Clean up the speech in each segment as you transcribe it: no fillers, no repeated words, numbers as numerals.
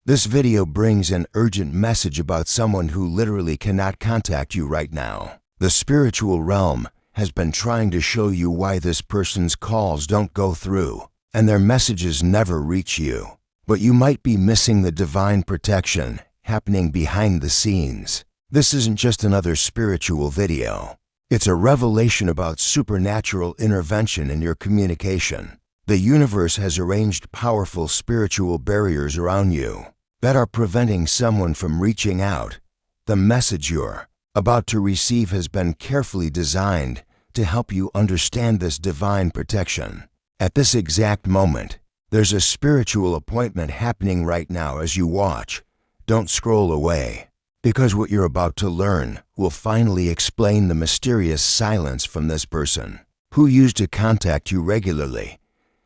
This video brings an urgent message about someone who literally cannot contact you right now. The spiritual realm has been trying to show you why this person's calls don't go through and their messages never reach you. But you might be missing the divine protection happening behind the scenes. This isn't just another spiritual video. It's a revelation about supernatural intervention in your communication. The universe has arranged powerful spiritual barriers around you that are preventing someone from reaching out. The message you're about to receive has been carefully designed to help you understand this divine protection. At this exact moment, there's a spiritual appointment happening right now as you watch. Don't scroll away, because what you're about to learn will finally explain the mysterious silence from this person who used to contact you regularly.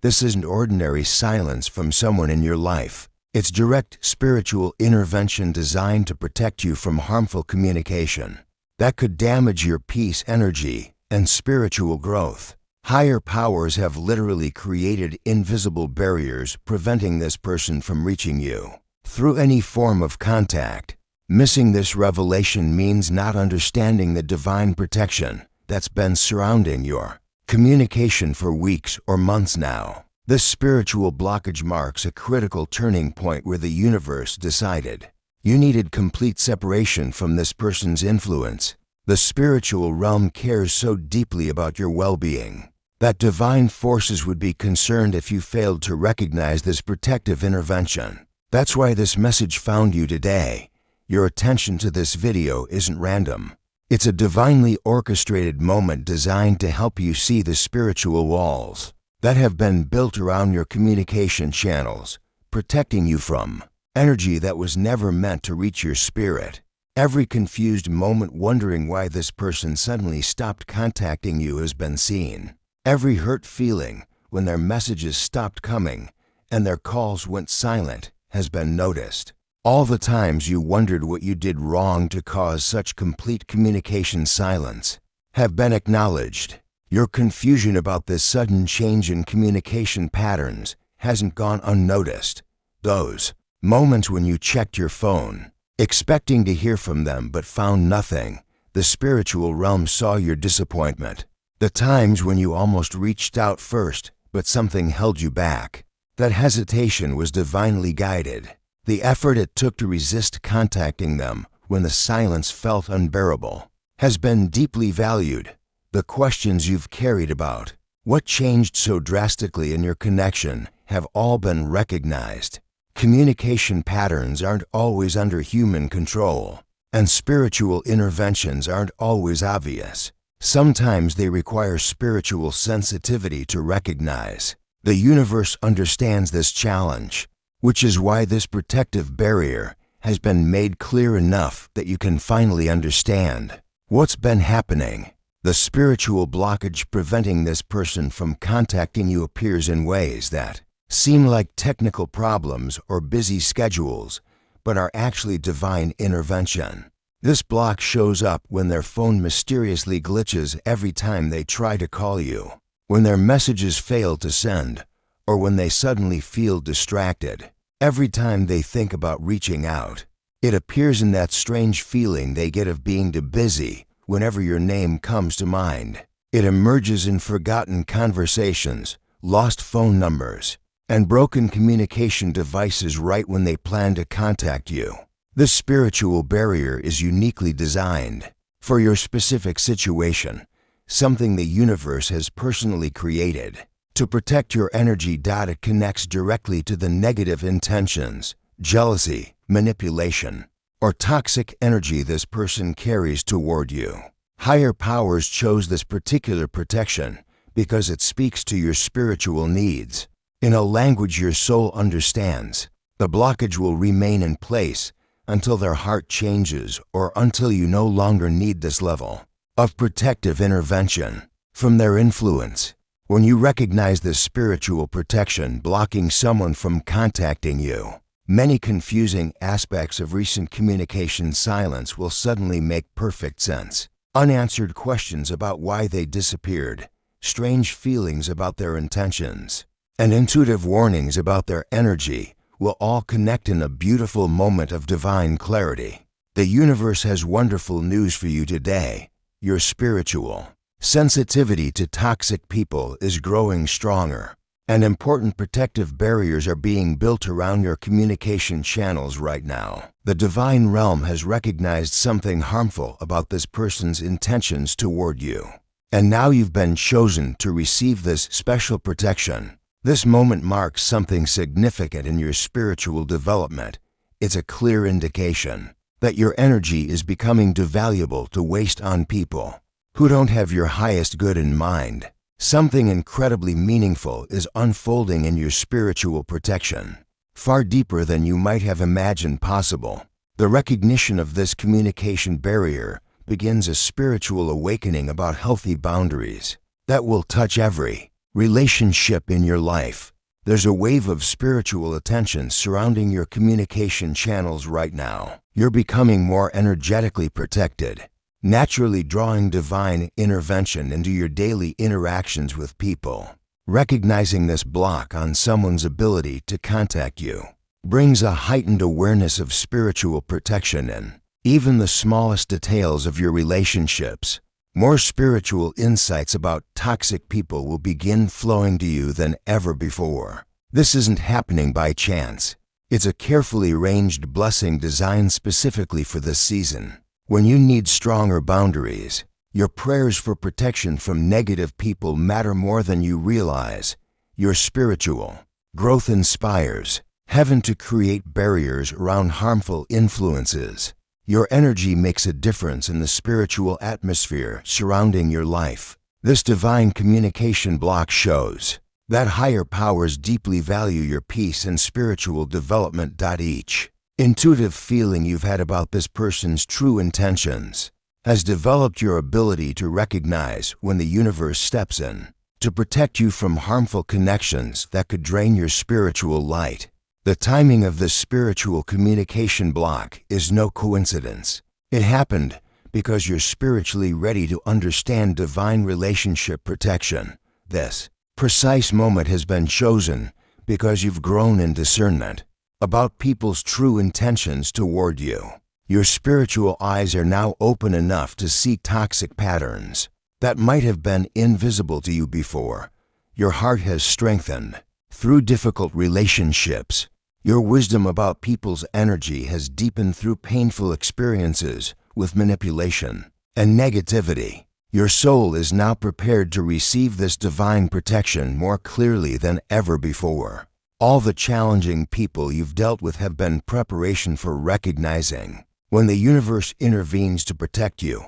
This isn't ordinary silence from someone in your life. It's direct spiritual intervention designed to protect you from harmful communication that could damage your peace, energy, and spiritual growth. Higher powers have literally created invisible barriers preventing this person from reaching you through any form of contact. Missing this revelation means not understanding the divine protection that's been surrounding your communication for weeks or months now. This spiritual blockage marks a critical turning point where the universe decided you needed complete separation from this person's influence. The spiritual realm cares so deeply about your well-being that divine forces would be concerned if you failed to recognize this protective intervention. That's why this message found you today. Your attention to this video isn't random. It's a divinely orchestrated moment designed to help you see the spiritual walls that have been built around your communication channels, protecting you from energy that was never meant to reach your spirit. Every confused moment wondering why this person suddenly stopped contacting you has been seen. Every hurt feeling when their messages stopped coming and their calls went silent has been noticed. All the times you wondered what you did wrong to cause such complete communication silence have been acknowledged. Your confusion about this sudden change in communication patterns hasn't gone unnoticed. Those moments when you checked your phone, expecting to hear from them but found nothing, the spiritual realm saw your disappointment. The times when you almost reached out first but something held you back, that hesitation was divinely guided. The effort it took to resist contacting them when the silence felt unbearable has been deeply valued. The questions you've carried about what changed so drastically in your connection have all been recognized. Communication patterns aren't always under human control, and spiritual interventions aren't always obvious. Sometimes they require spiritual sensitivity to recognize. The universe understands this challenge, which is why this protective barrier has been made clear enough that you can finally understand what's been happening. The spiritual blockage preventing this person from contacting you appears in ways that seem like technical problems or busy schedules, but are actually divine intervention. This block shows up when their phone mysteriously glitches every time they try to call you, when their messages fail to send, or when they suddenly feel distracted. Every time they think about reaching out, it appears in that strange feeling they get of being too busy. Whenever your name comes to mind, it emerges in forgotten conversations, lost phone numbers, and broken communication devices right when they plan to contact you. This spiritual barrier is uniquely designed for your specific situation, something the universe has personally created to protect your energy. It connects directly to the negative intentions, jealousy, manipulation, or toxic energy this person carries toward you. Higher powers chose this particular protection because it speaks to your spiritual needs in a language your soul understands. The blockage will remain in place until their heart changes or until you no longer need this level of protective intervention from their influence. When you recognize this spiritual protection blocking someone from contacting you, many confusing aspects of recent communication silence will suddenly make perfect sense. Unanswered questions about why they disappeared, strange feelings about their intentions, and intuitive warnings about their energy will all connect in a beautiful moment of divine clarity. The universe has wonderful news for you today. Your spiritual sensitivity to toxic people is growing stronger, and important protective barriers are being built around your communication channels right now. The divine realm has recognized something harmful about this person's intentions toward you, and now you've been chosen to receive this special protection. This moment marks something significant in your spiritual development. It's a clear indication that your energy is becoming too valuable to waste on people who don't have your highest good in mind. Something incredibly meaningful is unfolding in your spiritual protection, far deeper than you might have imagined possible. The recognition of this communication barrier begins a spiritual awakening about healthy boundaries that will touch every relationship in your life. There's a wave of spiritual attention surrounding your communication channels right now. You're becoming more energetically protected, naturally drawing divine intervention into your daily interactions with people. Recognizing this block on someone's ability to contact you brings a heightened awareness of spiritual protection in even the smallest details of your relationships. More spiritual insights about toxic people will begin flowing to you than ever before. This isn't happening by chance. It's a carefully arranged blessing designed specifically for this season. When you need stronger boundaries, your prayers for protection from negative people matter more than you realize. Your spiritual growth inspires heaven to create barriers around harmful influences. Your energy makes a difference in the spiritual atmosphere surrounding your life. This divine communication block shows that higher powers deeply value your peace and spiritual development. Each intuitive feeling you've had about this person's true intentions has developed your ability to recognize when the universe steps in to protect you from harmful connections that could drain your spiritual light. The timing of this spiritual communication block is no coincidence. It happened because you're spiritually ready to understand divine relationship protection. This precise moment has been chosen because you've grown in discernment about people's true intentions toward you. Your spiritual eyes are now open enough to see toxic patterns that might have been invisible to you before. Your heart has strengthened through difficult relationships. Your wisdom about people's energy has deepened through painful experiences with manipulation and negativity. Your soul is now prepared to receive this divine protection more clearly than ever before. All the challenging people you've dealt with have been preparation for recognizing when the universe intervenes to protect you.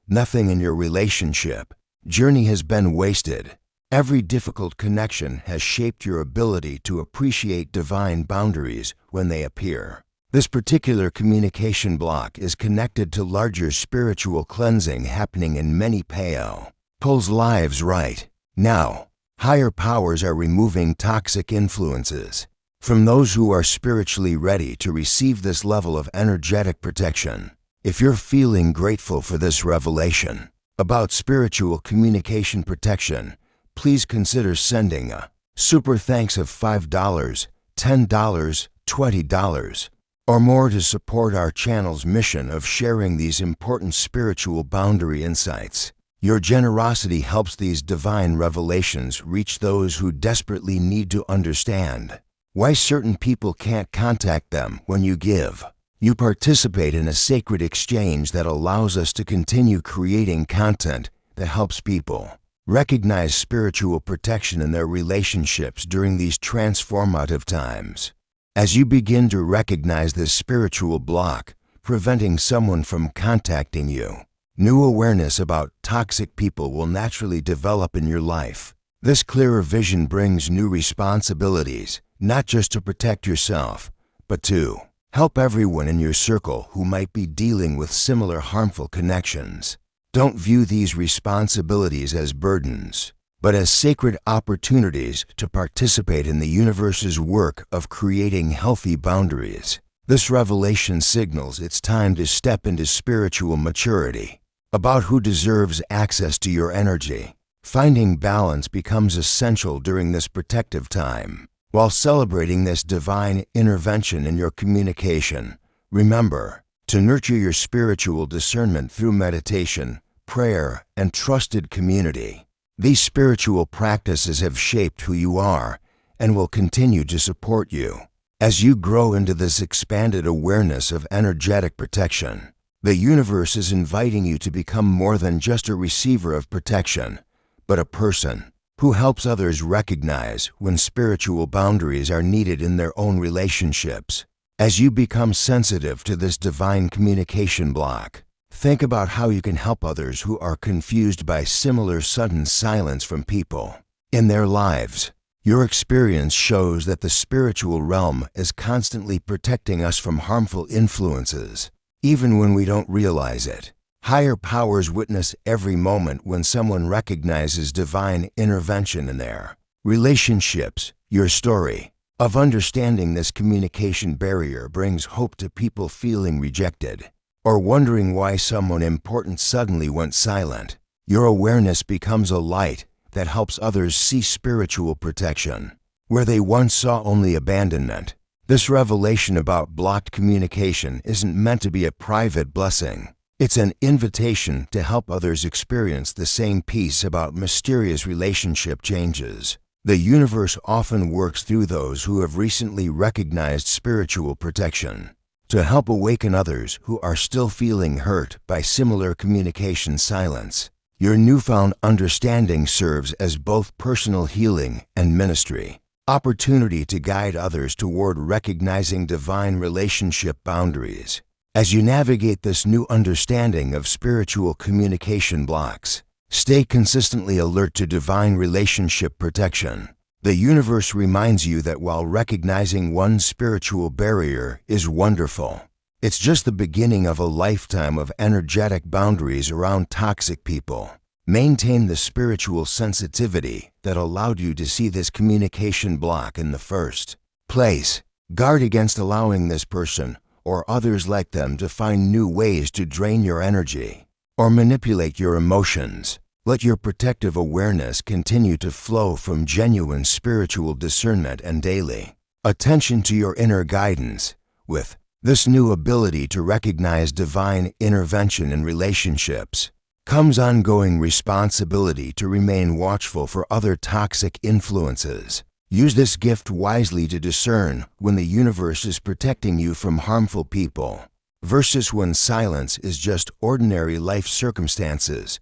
Nothing in your relationship journey has been wasted. Every difficult connection has shaped your ability to appreciate divine boundaries when they appear. This particular communication block is connected to larger spiritual cleansing happening in many people's lives right now. Higher powers are removing toxic influences from those who are spiritually ready to receive this level of energetic protection. If you're feeling grateful for this revelation about spiritual communication protection, please consider sending a super thanks of $5, $10, $20, or more to support our channel's mission of sharing these important spiritual boundary insights. Your generosity helps these divine revelations reach those who desperately need to understand why certain people can't contact them when you give. You participate in a sacred exchange that allows us to continue creating content that helps people recognize spiritual protection in their relationships during these transformative times. As you begin to recognize this spiritual block preventing someone from contacting you, new awareness about toxic people will naturally develop in your life. This clearer vision brings new responsibilities, not just to protect yourself, but to help everyone in your circle who might be dealing with similar harmful connections. Don't view these responsibilities as burdens, but as sacred opportunities to participate in the universe's work of creating healthy boundaries. This revelation signals it's time to step into spiritual maturity about who deserves access to your energy. Finding balance becomes essential during this protective time. While celebrating this divine intervention in your communication, remember to nurture your spiritual discernment through meditation, prayer, and trusted community. These spiritual practices have shaped who you are and will continue to support you. As you grow into this expanded awareness of energetic protection, the universe is inviting you to become more than just a receiver of protection, but a person who helps others recognize when spiritual boundaries are needed in their own relationships. As you become sensitive to this divine communication block, think about how you can help others who are confused by similar sudden silence from people in their lives. Your experience shows that the spiritual realm is constantly protecting us from harmful influences, even when we don't realize it. Higher powers witness every moment when someone recognizes divine intervention in their relationships. Your story of understanding this communication barrier brings hope to people feeling rejected or wondering why someone important suddenly went silent. Your awareness becomes a light that helps others see spiritual protection where they once saw only abandonment. This revelation about blocked communication isn't meant to be a private blessing. It's an invitation to help others experience the same peace about mysterious relationship changes. The universe often works through those who have recently recognized spiritual protection to help awaken others who are still feeling hurt by similar communication silence. Your newfound understanding serves as both personal healing and ministry opportunity to guide others toward recognizing divine relationship boundaries. As you navigate this new understanding of spiritual communication blocks, stay consistently alert to divine relationship protection. The universe reminds you that while recognizing one's spiritual barrier is wonderful, it's just the beginning of a lifetime of energetic boundaries around toxic people. Maintain the spiritual sensitivity that allowed you to see this communication block in the first place. Guard against allowing this person or others like them to find new ways to drain your energy or manipulate your emotions. Let your protective awareness continue to flow from genuine spiritual discernment and daily attention to your inner guidance. With this new ability to recognize divine intervention in relationships comes ongoing responsibility to remain watchful for other toxic influences. Use this gift wisely to discern when the universe is protecting you from harmful people versus when silence is just ordinary life circumstances.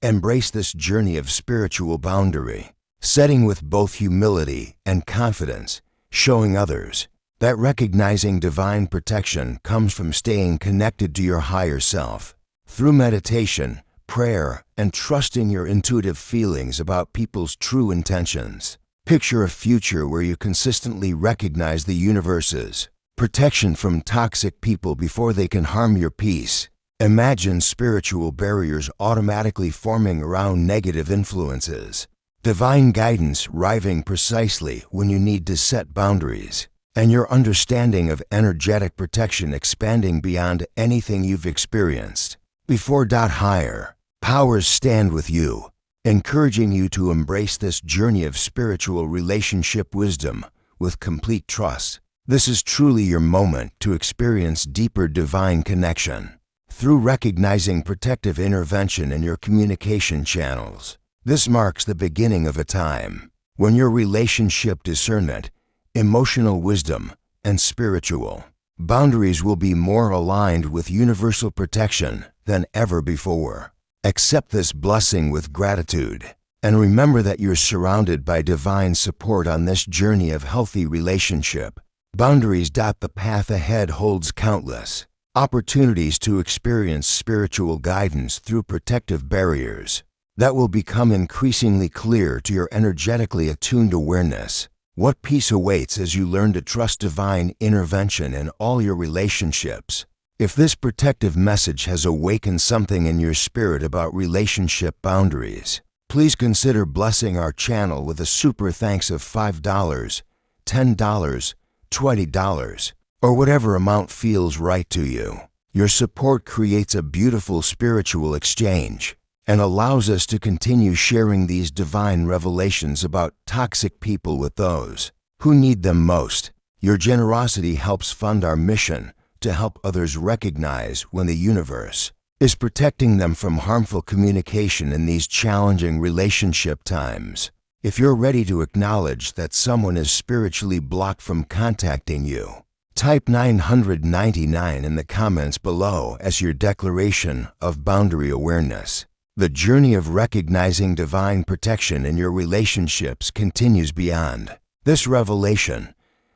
Embrace this journey of spiritual boundary, setting with both humility and confidence, showing others that recognizing divine protection comes from staying connected to your higher self. Through meditation, prayer, and trusting your intuitive feelings about people's true intentions, picture a future where you consistently recognize the universe's protection from toxic people before they can harm your peace. Imagine spiritual barriers automatically forming around negative influences, divine guidance arriving precisely when you need to set boundaries, and your understanding of energetic protection expanding beyond anything you've experienced before. Higher powers stand with you, encouraging you to embrace this journey of spiritual relationship wisdom with complete trust. This is truly your moment to experience deeper divine connection through recognizing protective intervention in your communication channels. This marks the beginning of a time when your relationship discernment, emotional wisdom, and spiritual boundaries will be more aligned with universal protection than ever before. Accept this blessing with gratitude and remember that you're surrounded by divine support on this journey of healthy relationship boundaries. The path ahead holds countless opportunities to experience spiritual guidance through protective barriers that will become increasingly clear to your energetically attuned awareness. What peace awaits as you learn to trust divine intervention in all your relationships? If this protective message has awakened something in your spirit about relationship boundaries, please consider blessing our channel with a super thanks of $5, $10, $20, or whatever amount feels right to you. Your support creates a beautiful spiritual exchange and allows us to continue sharing these divine revelations about toxic people with those who need them most. Your generosity helps fund our mission to help others recognize when the universe is protecting them from harmful communication in these challenging relationship times. If you're ready to acknowledge that someone is spiritually blocked from contacting you, type 999 in the comments below as your declaration of boundary awareness. The journey of recognizing divine protection in your relationships continues beyond this revelation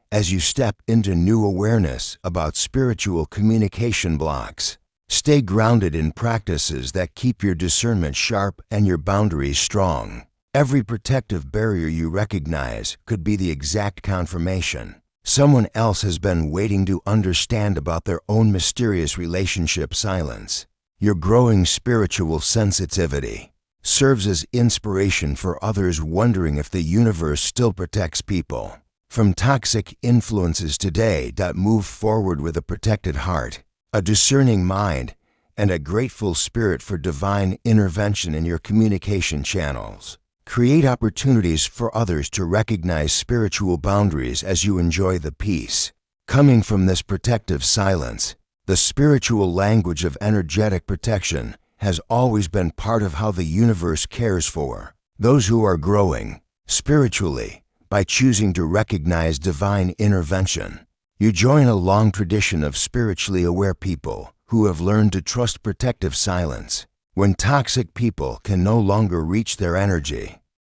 as you step into new awareness about spiritual communication blocks. Stay grounded in practices that keep your discernment sharp and your boundaries strong. Every protective barrier you recognize could be the exact confirmation someone else has been waiting to understand about their own mysterious relationship silence. Your growing spiritual sensitivity serves as inspiration for others wondering if the universe still protects people from toxic influences today. Move forward with a protected heart, a discerning mind, and a grateful spirit for divine intervention in your communication channels. Create opportunities for others to recognize spiritual boundaries as you enjoy the peace coming from this protective silence. The spiritual language of energetic protection has always been part of how the universe cares for those who are growing spiritually by choosing to recognize divine intervention. You join a long tradition of spiritually aware people who have learned to trust protective silence. When toxic people can no longer reach their energy,